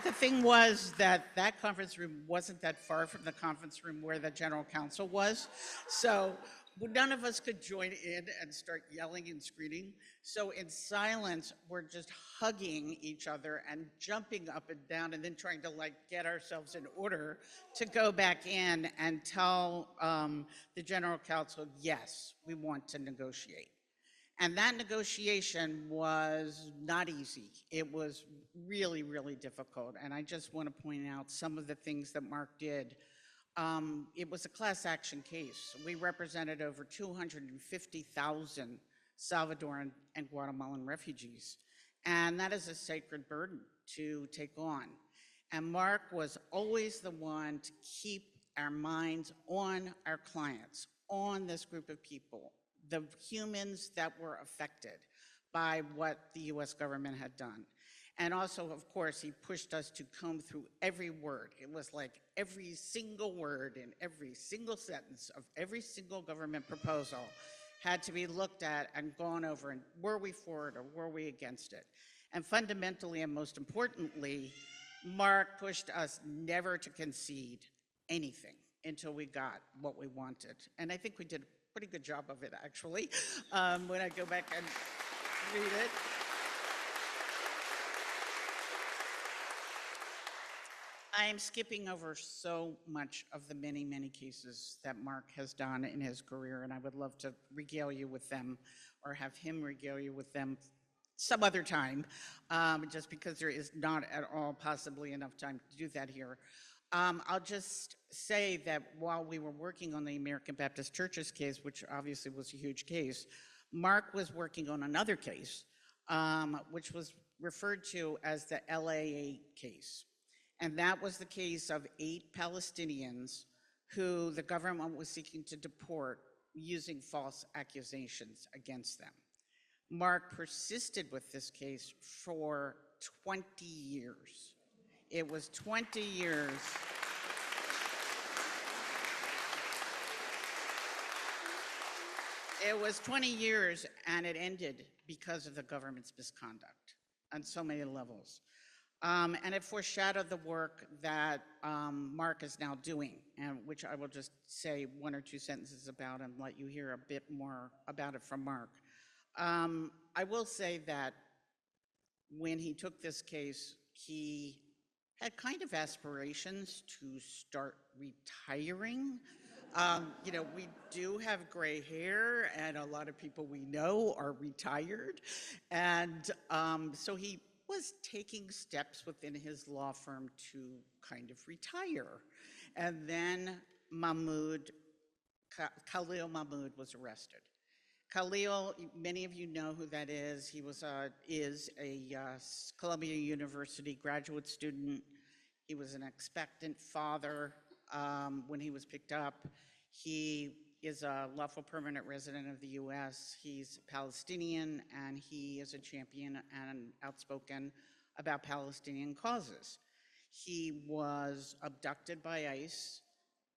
the thing was that conference room wasn't that far from the conference room where the General Counsel was. So none of us could join in and start yelling and screaming. So in silence, we're just hugging each other and jumping up and down and then trying to like get ourselves in order to go back in and tell the General Counsel, yes, we want to negotiate. And that negotiation was not easy. It was really, really difficult. And I just want to point out some of the things that Mark did. It was a class action case. We represented over 250,000 Salvadoran and Guatemalan refugees. And that is a sacred burden to take on. And Mark was always the one to keep our minds on our clients, on this group of people, the humans that were affected by what the US government had done. And also, of course, he pushed us to comb through every word. It was like every single word in every single sentence of every single government proposal had to be looked at and gone over, and were we for it or were we against it? And fundamentally and most importantly, Mark pushed us never to concede anything until we got what we wanted. And I think we did a pretty good job of it, actually, when I go back and read it. I am skipping over so much of the many, many cases that Mark has done in his career, and I would love to regale you with them or have him regale you with them some other time, just because there is not at all possibly enough time to do that here. I'll just say that while we were working on the American Baptist Churches case, which obviously was a huge case, Mark was working on another case, which was referred to as the LA8 case. And that was the case of 8 Palestinians who the government was seeking to deport using false accusations against them. Mark persisted with this case for 20 years. It was 20 years. It was 20 years, and it ended because of the government's misconduct on so many levels. And it foreshadowed the work that Mark is now doing, and which I will just say 1 or 2 sentences about and let you hear a bit more about it from Mark. I will say that when he took this case, he had kind of aspirations to start retiring. You know, we do have gray hair, and a lot of people we know are retired. And so he was taking steps within his law firm to kind of retire. And then Khalil Mahmoud was arrested. Khalil, many of you know who that is. He was is a Columbia University graduate student. He was an expectant father when he was picked up. He is a lawful permanent resident of the US. He's Palestinian, and he is a champion and outspoken about Palestinian causes. He was abducted by ICE.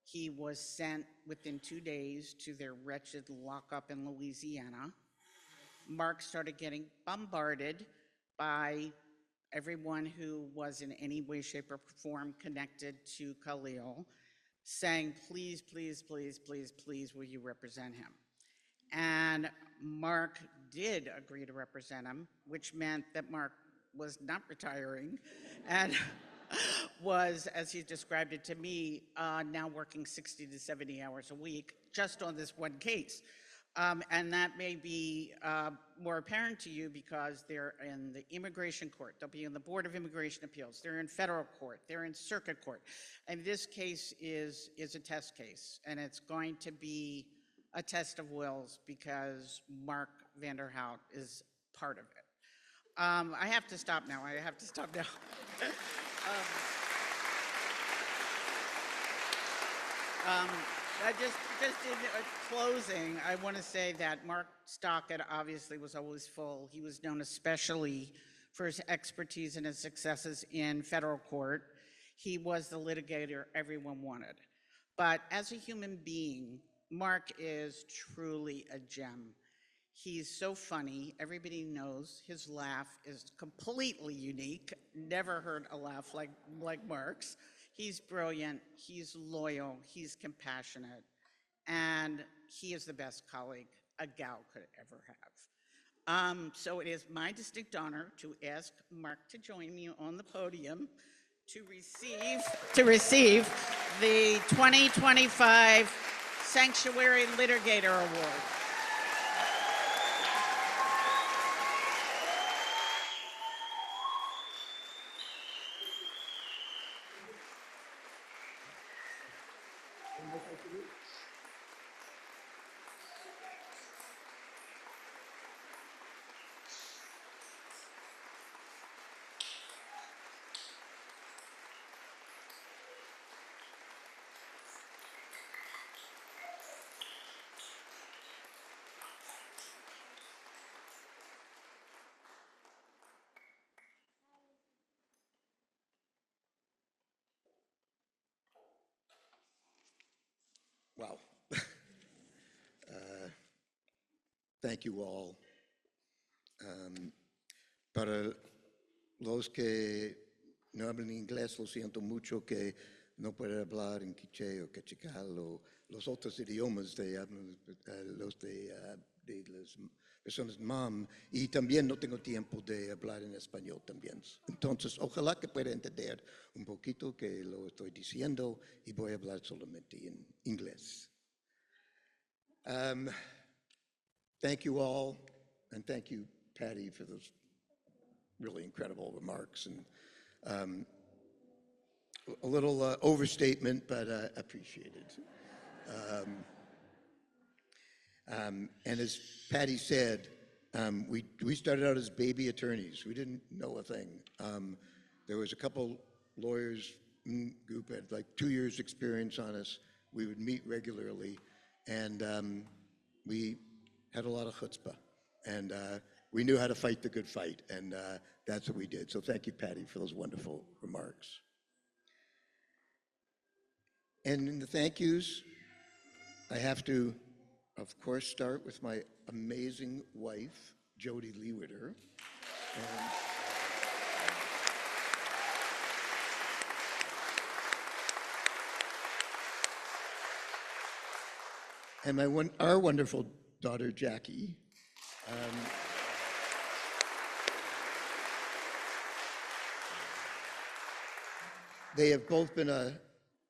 He was sent within 2 days to their wretched lockup in Louisiana. Mark started getting bombarded by everyone who was in any way, shape, or form connected to Khalil, saying, please, please, please, please, please, will you represent him? And Mark did agree to represent him, which meant that Mark was not retiring and was, as he described it to me, now working 60 to 70 hours a week just on this one case. And that may be more apparent to you because they're in the immigration court, they'll be in the Board of Immigration Appeals, they're in federal court, they're in circuit court. And this case is a test case, and it's going to be a test of wills because Mark Vanderhout is part of it. I have to stop now, Just in closing, I want to say that Mark's docket obviously was always full. He was known especially for his expertise and his successes in federal court. He was the litigator everyone wanted. But as a human being, Mark is truly a gem. He's so funny. Everybody knows his laugh is completely unique. Never heard a laugh like Mark's. He's brilliant, he's loyal, he's compassionate, and he is the best colleague a gal could ever have. So it is my distinct honor to ask Mark to join me on the podium to receive the 2025 Sanctuary Litigator Award. thank you all. Para los que no hablan inglés, lo siento mucho que no puedo hablar en quiché o quechical o los otros idiomas de los de las personas MAM, y también no tengo tiempo de hablar en español también. Entonces, ojalá que pueda entender un poquito que lo estoy diciendo y voy a hablar solamente en inglés. Thank you all, and thank you, Patty, for those really incredible remarks. And a little overstatement, but appreciated. And as Patty said, we started out as baby attorneys. We didn't know a thing. There was a couple lawyers group had like 2 years experience on us. We would meet regularly, and we had a lot of chutzpah, and we knew how to fight the good fight, and that's what we did. So thank you, Patty, for those wonderful remarks. And in the thank yous, I have to, of course, start with my amazing wife, Jody Lewitter. And our wonderful daughter, Jackie. They have both been a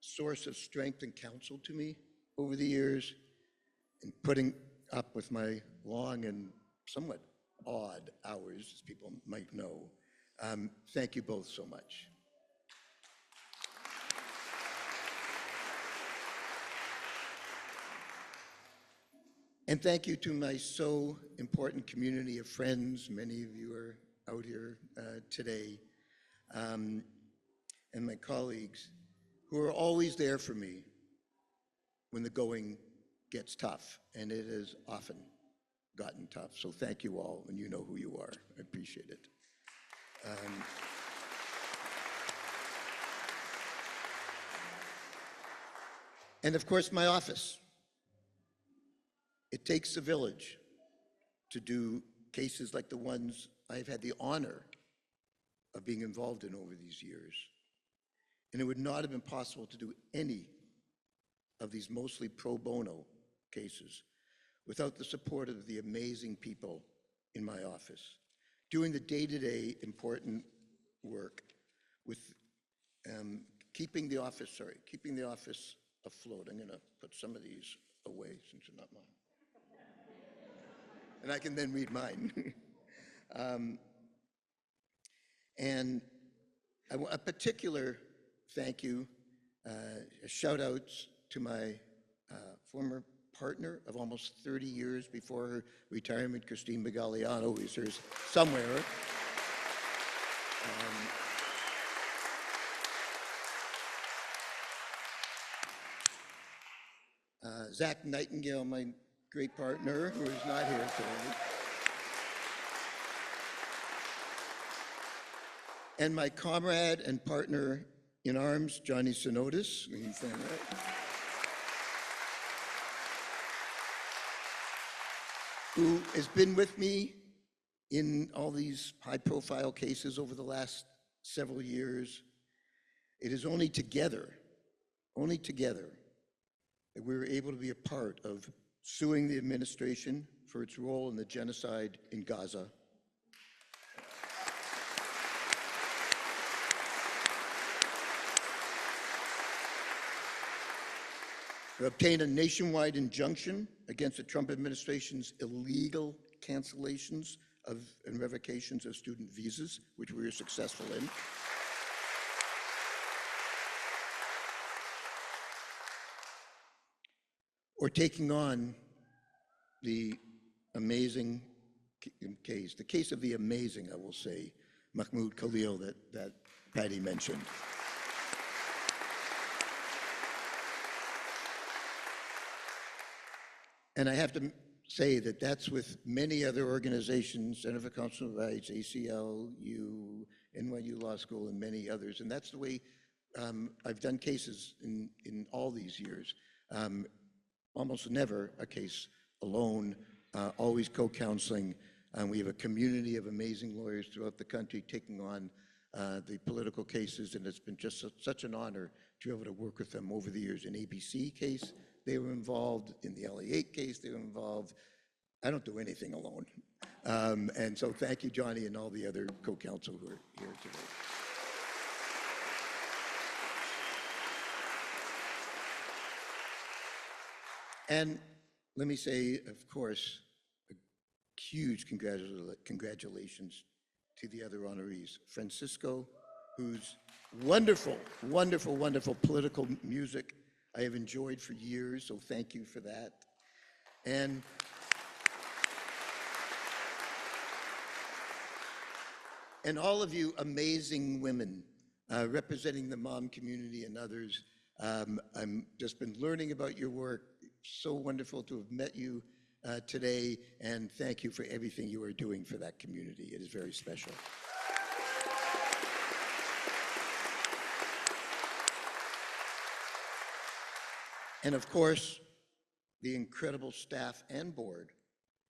source of strength and counsel to me over the years, and putting up with my long and somewhat odd hours, as people might know. Thank you both so much. And thank you to my so important community of friends. Many of you are out here today, and my colleagues who are always there for me when the going gets tough, and it has often gotten tough. So thank you all, and you know who you are. I appreciate it. And of course, my office. It takes a village to do cases like the ones I've had the honor of being involved in over these years. And it would not have been possible to do any of these mostly pro bono cases without the support of the amazing people in my office, doing the day-to-day important work with keeping the office afloat. I'm gonna put some of these away since they're not mine. And I can then read mine. And a particular thank you, shout outs to my former partner of almost 30 years before her retirement, Christine Bagaliano, who's here somewhere. Zach Nightingale, my great partner, who is not here today. And my comrade and partner in arms, Johnny Sinotis. Who has been with me in all these high-profile cases over the last several years. It is only together, that we were able to be a part of suing the administration for its role in the genocide in Gaza. To obtain a nationwide injunction against the Trump administration's illegal cancellations and revocations of student visas, which we were successful in. Or taking on the amazing case, the case of the amazing, I will say, Mahmoud Khalil that Patty mentioned. And I have to say that that's with many other organizations, Center for Constitutional Rights, ACLU, NYU Law School, and many others. And that's the way I've done cases in all these years. Almost never a case alone always co-counseling. We have a community of amazing lawyers throughout the country taking on the political cases, and it's been just such an honor to be able to work with them over the years. In ABC case, they were involved. In the LA8 case, they were involved. I don't do anything alone. And so thank you, Johnny, and all the other co-counsel who are here today. And let me say, of course, a huge congratulations to the other honorees. Francisco, whose wonderful, wonderful, wonderful political music I have enjoyed for years, so thank you for that. And all of you amazing women representing the mom community and others. I'm just been learning about your work. So wonderful to have met you today, and thank you for everything you are doing for that community. It is very special. And of course, the incredible staff and board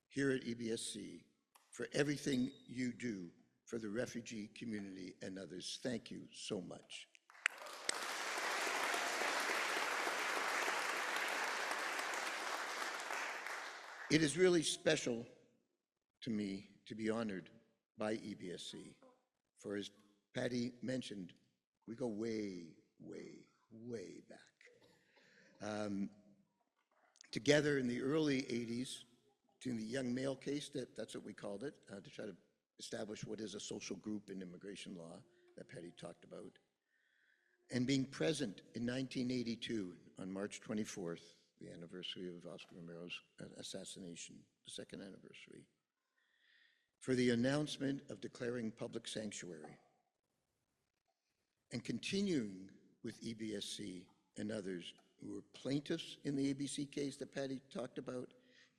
here at EBSC for everything you do for the refugee community and others. Thank you so much. It is really special to me to be honored by EBSC, for as Patty mentioned, we go way, way, way back. Together in the early 80s, in the young male case, that's what we called it, to try to establish what is a social group in immigration law that Patty talked about. And being present in 1982, on March 24th, the anniversary of Oscar Romero's assassination, the second anniversary, for the announcement of declaring public sanctuary, and continuing with EBSC and others who were plaintiffs in the ABC case that Patty talked about.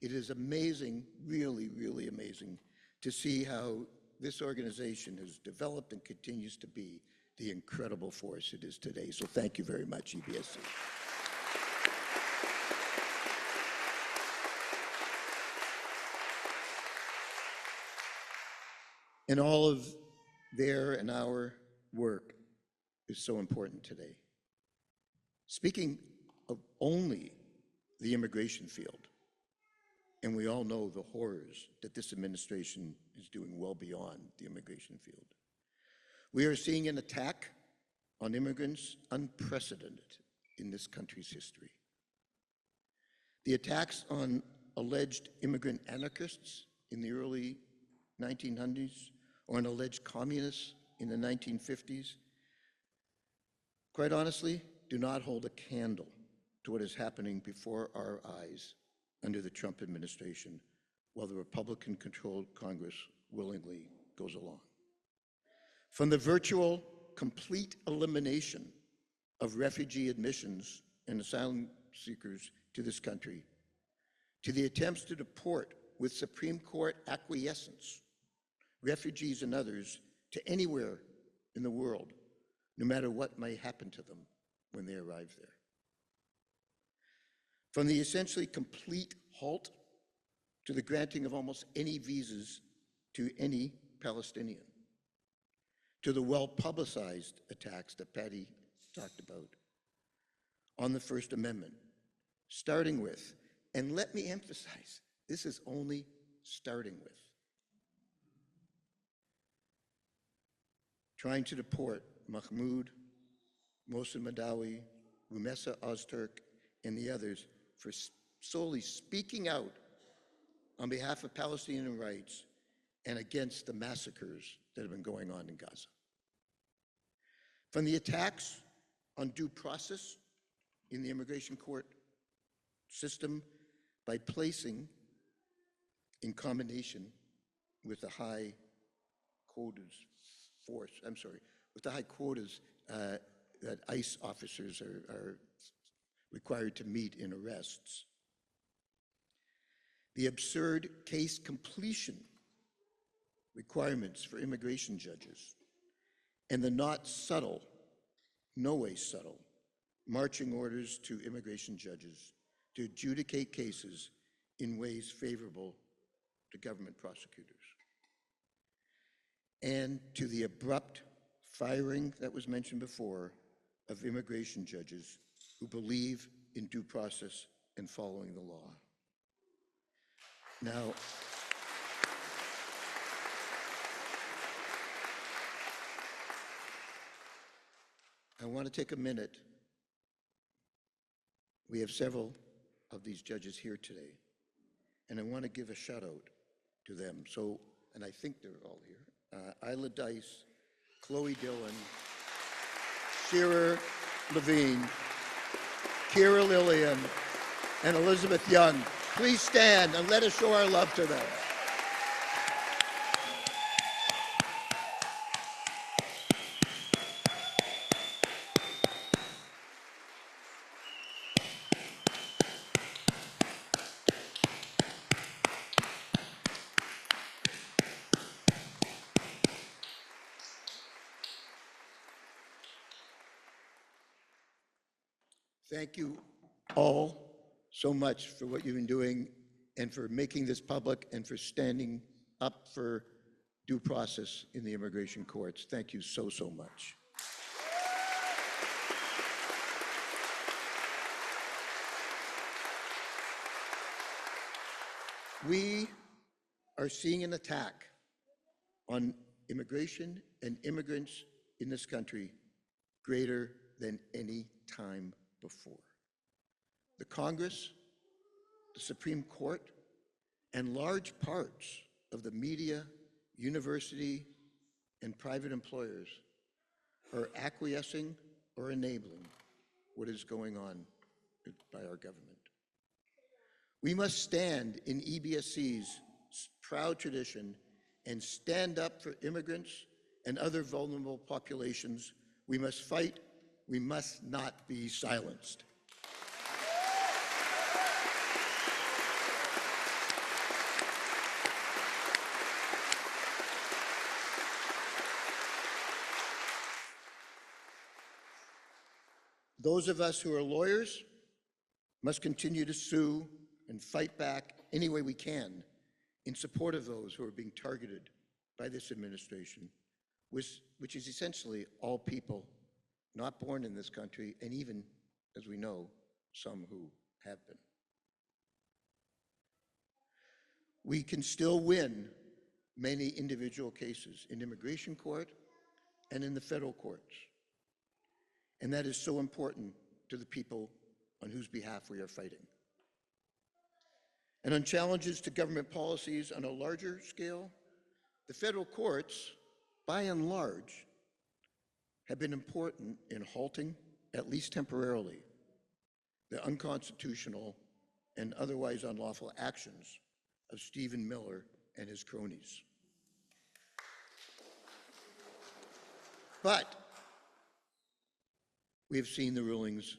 It is amazing, really, really amazing, to see how this organization has developed and continues to be the incredible force it is today. So thank you very much, EBSC. And all of their and our work is so important today. Speaking of only the immigration field, and we all know the horrors that this administration is doing well beyond the immigration field. We are seeing an attack on immigrants unprecedented in this country's history. The attacks on alleged immigrant anarchists in the early 1900s, or on alleged communists in the 1950s, quite honestly, do not hold a candle to what is happening before our eyes under the Trump administration, while the Republican-controlled Congress willingly goes along. From the virtual complete elimination of refugee admissions and asylum seekers to this country, to the attempts to deport with Supreme Court acquiescence refugees and others to anywhere in the world, no matter what may happen to them when they arrive there. From the essentially complete halt to the granting of almost any visas to any Palestinian, to the well-publicized attacks that Patty talked about on the First Amendment, starting with, and let me emphasize, this is only starting with, trying to deport Mahmoud, Mohsen Madawi, Rumessa Ozturk, and the others for solely speaking out on behalf of Palestinian rights and against the massacres that have been going on in Gaza. From the attacks on due process in the immigration court system by placing in combination with the high quotas that ICE officers are required to meet in arrests. The absurd case completion requirements for immigration judges, and the not subtle, no way subtle, marching orders to immigration judges to adjudicate cases in ways favorable to government prosecutors. And to the abrupt firing that was mentioned before of immigration judges who believe in due process and following the law. Now, I want to take a minute. We have several of these judges here today, and I want to give a shout out to them. So, and I think they're all here. Isla Dice, Chloe Dillon, Shearer Levine, Kira Lillian, and Elizabeth Young. Please stand and let us show our love to them. Thank you all so much for what you've been doing and for making this public and for standing up for due process in the immigration courts. Thank you so, so much. We are seeing an attack on immigration and immigrants in this country greater than any time before. The Congress, the Supreme Court, and large parts of the media, university, and private employers are acquiescing or enabling what is going on by our government. We must stand in EBSC's proud tradition and stand up for immigrants and other vulnerable populations. We must fight. We must not be silenced. Those of us who are lawyers must continue to sue and fight back any way we can in support of those who are being targeted by this administration, which is essentially all people not born in this country, and even, as we know, some who have been. We can still win many individual cases in immigration court and in the federal courts. And that is so important to the people on whose behalf we are fighting. And on challenges to government policies on a larger scale, the federal courts, by and large, have been important in halting, at least temporarily, the unconstitutional and otherwise unlawful actions of Stephen Miller and his cronies. But we have seen the rulings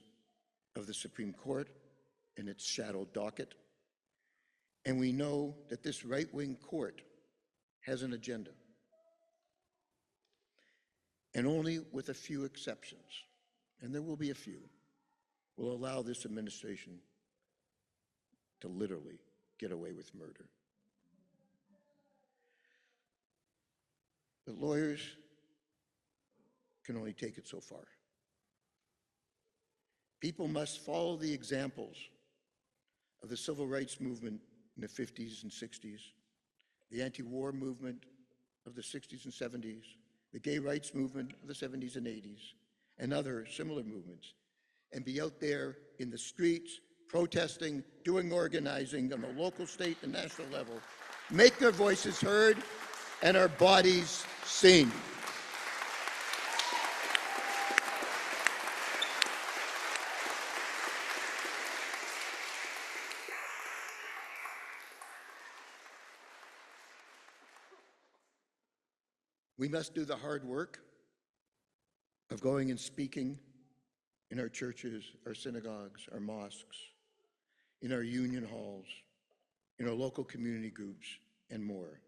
of the Supreme Court and its shadow docket, and we know that this right-wing court has an agenda. And only with a few exceptions, and there will be a few, will allow this administration to literally get away with murder. But lawyers can only take it so far. People must follow the examples of the civil rights movement in the 50s and 60s, the anti-war movement of the 60s and 70s, the gay rights movement of the 70s and 80s, and other similar movements, and be out there in the streets, protesting, doing organizing on the local, state, and national level, make their voices heard and our bodies seen. We must do the hard work of going and speaking in our churches, our synagogues, our mosques, in our union halls, in our local community groups, and more.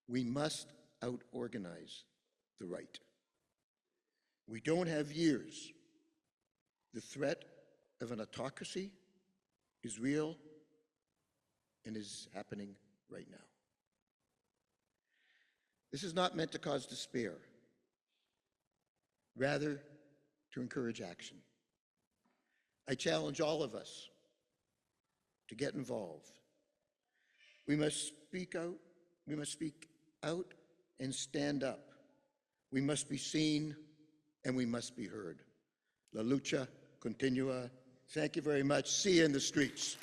We must out-organize the right. We don't have years. The threat of an autocracy is real and is happening right now. This is not meant to cause despair, rather to encourage action. I challenge all of us to get involved. We must speak out and stand up. We must be seen and we must be heard. La lucha continua. Thank you very much. See you in the streets.